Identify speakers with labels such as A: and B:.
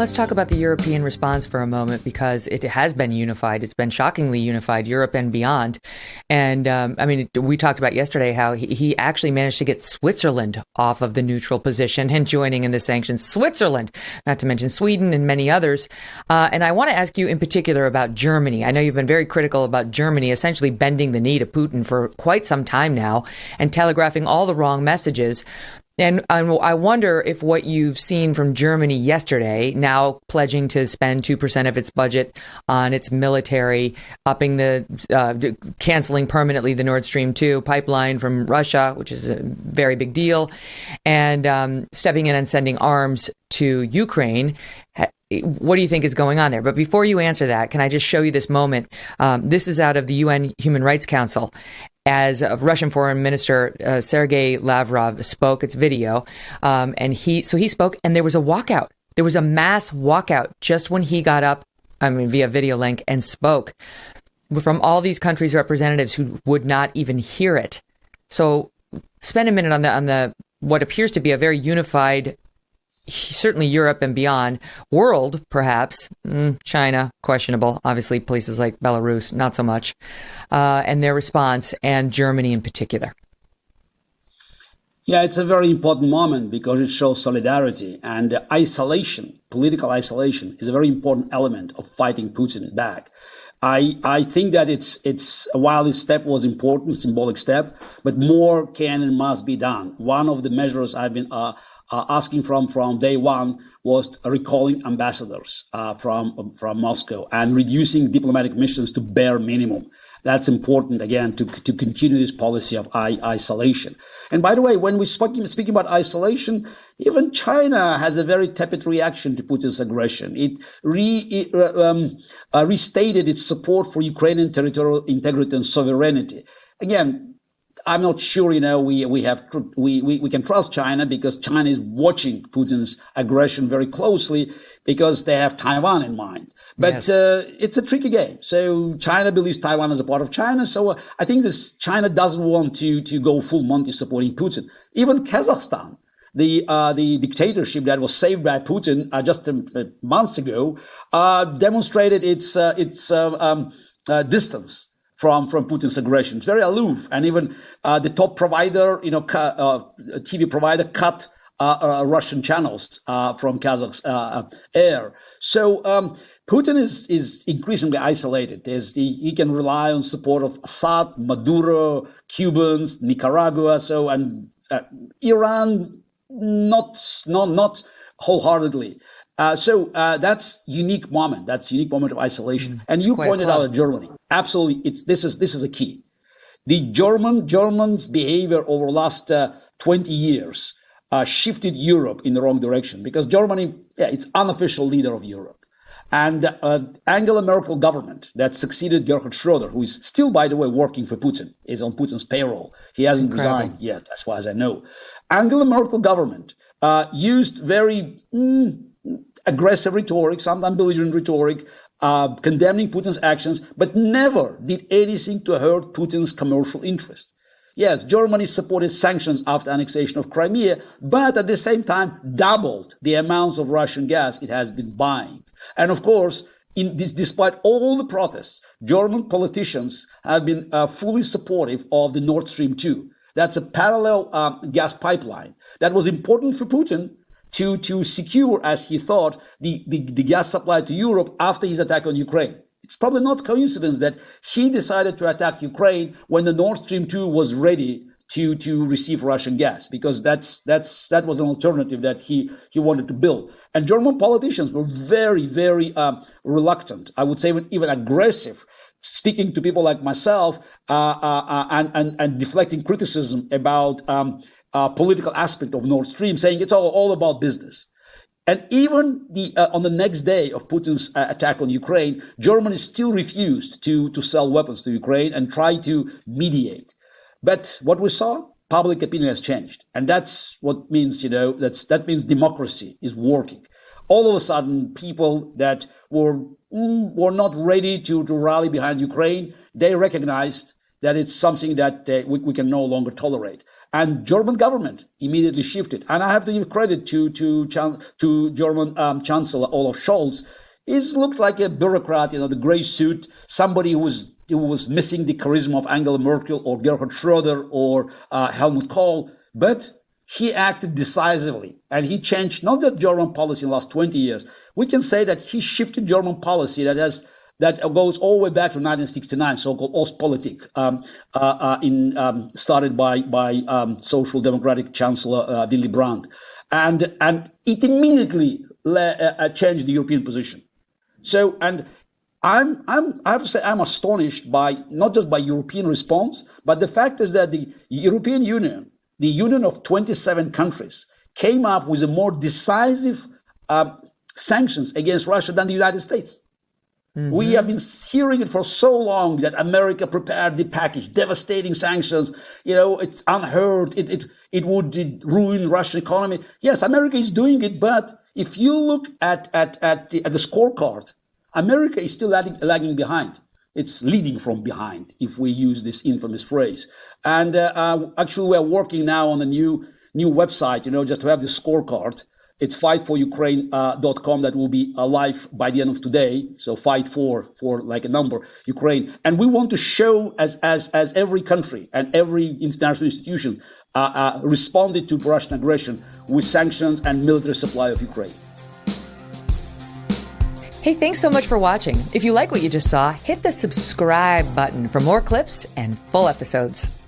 A: Let's talk about the European response for a moment, because it has been unified. It's been shockingly unified, Europe and beyond. And we talked about yesterday how he actually managed to get Switzerland off of the neutral position and joining in the sanctions. Switzerland, not to mention Sweden and many others. And I want to ask you in particular about Germany. I know you've been very critical about Germany essentially bending the knee to Putin for quite some time now and telegraphing all the wrong messages. And I wonder if what you've seen from Germany yesterday, now pledging to spend 2% of its budget on its military, canceling permanently the Nord Stream 2 pipeline from Russia, which is a very big deal, and stepping in and sending arms to Ukraine. What do you think is going on there? But before you answer that, can I just show you this moment? This is out of the UN Human Rights Council. As Russian Foreign Minister Sergei Lavrov spoke, it's video, and he spoke, and there was a walkout. There was a mass walkout just when he got up, via video link, and spoke, from all these countries' representatives who would not even hear it. So spend a minute on the what appears to be a very unified, certainly Europe and beyond, world, perhaps. China, questionable. Obviously, places like Belarus, not so much. And their response, and Germany in particular.
B: Yeah, it's a very important moment because it shows solidarity, and isolation, political isolation, is a very important element of fighting Putin back. I think that it's while this step was important, symbolic step, but more can and must be done. One of the measures I've been asking from day one was recalling ambassadors from Moscow and reducing diplomatic missions to bare minimum. That's important, again, to continue this policy of isolation. And by the way, when we're speaking about isolation, even China has a very tepid reaction to Putin's aggression. It restated its support for Ukrainian territorial integrity and sovereignty. Again, I'm not sure, we can trust China, because China is watching Putin's aggression very closely because they have Taiwan in mind. But yes. It's a tricky game. So China believes Taiwan is a part of China. So I think China doesn't want to go full Monty supporting Putin. Even Kazakhstan, the dictatorship that was saved by Putin just months ago, demonstrated its distance from Putin's aggression. It's very aloof, and even the top provider, TV provider, cut Russian channels from Kazakh's air. So Putin is increasingly isolated. He can rely on support of Assad, Maduro, Cubans, Nicaragua, and Iran not wholeheartedly. So that's unique moment. That's a unique moment of isolation. And you pointed out Germany. Absolutely, this is a key. The Germans' behavior over the last 20 years shifted Europe in the wrong direction, because Germany, it's unofficial leader of Europe. And Angela Merkel government that succeeded Gerhard Schroeder, who is still, by the way, working for Putin, is on Putin's payroll. He hasn't resigned yet, as far as I know. Angela Merkel government used very aggressive rhetoric, sometimes belligerent rhetoric, condemning Putin's actions, but never did anything to hurt Putin's commercial interest. Yes, Germany supported sanctions after annexation of Crimea, but at the same time doubled the amounts of Russian gas it has been buying. And of course, despite all the protests, German politicians have been fully supportive of the Nord Stream 2. That's a parallel gas pipeline that was important for Putin to secure, as he thought, the gas supply to Europe after his attack on Ukraine. It's probably not coincidence that he decided to attack Ukraine when the Nord Stream 2 was ready to receive Russian gas, because that was an alternative that he wanted to build. And German politicians were very, very reluctant, I would say even aggressive, speaking to people like myself and deflecting criticism about political aspect of Nord Stream, saying it's all about business. And even on the next day of Putin's attack on Ukraine, Germany still refused to sell weapons to Ukraine and tried to mediate. But what we saw, public opinion has changed. And that's what means, that means democracy is working. All of a sudden, people that were not ready to rally behind Ukraine, they recognized that it's something that we can no longer tolerate. And German government immediately shifted. And I have to give credit to German Chancellor Olaf Scholz. He's looked like a bureaucrat, the gray suit, somebody who was missing the charisma of Angela Merkel or Gerhard Schroeder or Helmut Kohl. But he acted decisively, and he changed not just German policy in the last 20 years. We can say that he shifted German policy that goes all the way back to 1969, so-called Ostpolitik, started by Social Democratic Chancellor Willy Brandt, and it immediately changed the European position. So, and I have to say, I'm astonished by not just by European response, but the fact is that the European Union, the union of 27 countries, came up with a more decisive sanctions against Russia than the United States. Mm-hmm. We have been hearing it for so long that America prepared the package, devastating sanctions. It's unheard. It would ruin Russian economy. Yes, America is doing it, but if you look at the scorecard, America is still lagging behind. It's leading from behind, if we use this infamous phrase. And actually, we're working now on a new website, just to have the scorecard. It's fightforukraine.com that will be live by the end of today. So fight for like a number, Ukraine. And we want to show as every country and every international institution responded to Russian aggression with sanctions and military supply of Ukraine.
A: Hey, thanks so much for watching. If you like what you just saw, hit the subscribe button for more clips and full episodes.